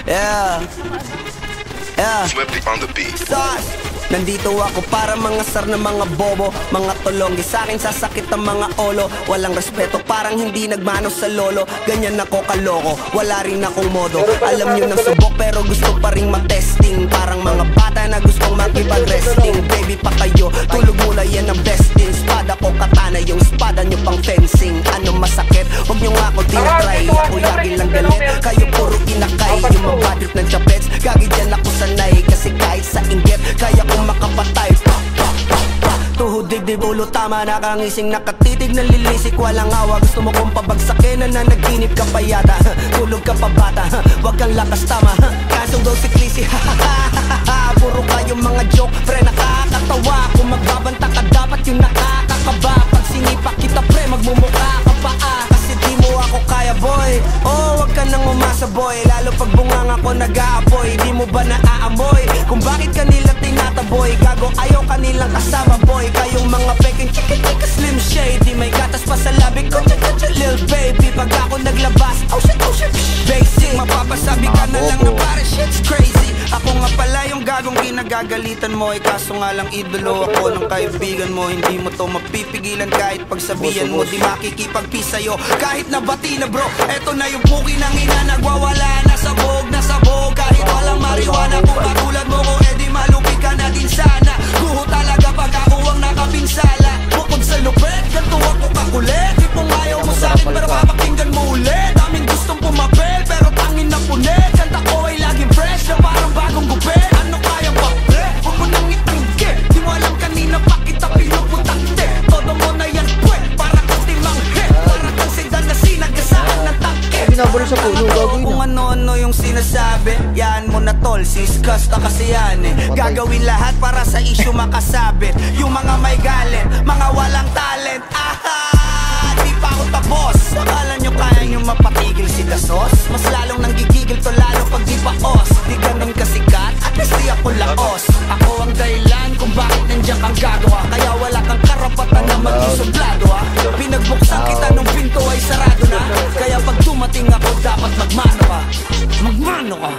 Yeah. Swiftly on the beat. Nandito ako para mga sar na mga bobo, mga tolonggi sa'kin sasakit ang mga olo. Walang respeto, parang hindi nagmano sa lolo. Ganyan ako kaloko, wala rin akong modo. Alam nyo ng subok pero gusto pa rin matesting. Parang mga bata na gustong makipag-wrestling. Baby pa kayo, tulog muna yan ang besting. Espada ko katana, yung espada nyo pang fencing. Ano masakit? Huwag nyo nga ako tinatry. Ako lagi lang galit, kayo puro inakay. Yung mga badrip ng chapets, gagi dyan ako sanay. Kasi kahit sa inggit, kaya kong makapatay. Tuhod, dibdib, ulo, tama, nakangising, nakatitig, nalilisik, walang awa. Gusto mo kong pabagsakin, nananaginip ka pa yata. Tulog ka pa bata, wag kang lakas tama. Kasong daw si Clissy, puro kayong mga joke, pre, nakakatawa. Kung magbabanta ka, dapat yung nakakakaba. Pag sinipa kita, pre, magmumukha ka pa kasi di mo ako kaya, boy. Oh, wag ka nang umasa, boy. Lalo pag bungang ako nag-aapoy. Di mo ba naaamoy kung bakit kanila tinataboy? Gago, ayaw kanilang kasama, boy. Kayong mga peking chika-chika slim shady, may gatas pa sa labi ko, lil baby. Pag ako naglabas, oh shit, basic. Mapapasabi ka na lang na pare shit's crazy. Ako nga pala yung gagong kinagagalitan mo. Kaso nga lang idolo ako ng kaibigan mo. Hindi mo to mapipigilan kahit pagsabihan mo. Di makikipagpi sa'yo kahit nabati na bro. Eto na yung puki ng ina, nagwawala na sabog. Kahit walang marijuana, kung katulad mo ko, edi malupi ka na din sana. Guho talaga pag ako ang nakapinsala. Bukod sa lupet, ganto ako kakulit. Di pong ayaw mo sa'kin pero papakinggan mo ulit. Daming gustong pumapel pero tangin na punit. Kanta ko ay laging fresh na parang bagong gupit. Ano kaya ba? Huwag mo nang itanggi. Di mo alam kanina pa kita pinuputante. Todo mo na yan pwet, para kang timanghe. Para kang sedan na sinagasaan ng tangke. Binabalo sa puno, gagawin kung ano-ano yung sinasabi, yan mo na tol, siskas na kasi yan eh. Gagawin lahat para sa issue makasabit. Yung mga may galit, mga walang talent. Di pa ako tapos. Akala nyo kaya nyo mapatigil si Dasos? Mas lalong nanggigigil to lalo pag di paos. Di ganun kasikat, at least di ako laos. Ako ang dahilan kung bakit nandiyan kang gagawa. Kaya wala kang karapatan na maging suplado ha. Pinagbuksan kita nung pinto ay sarado na. Kaya pag dumating ako dapat magmano ka. Magmano ka.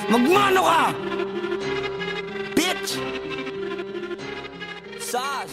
Magmano ka, bitch. Sas.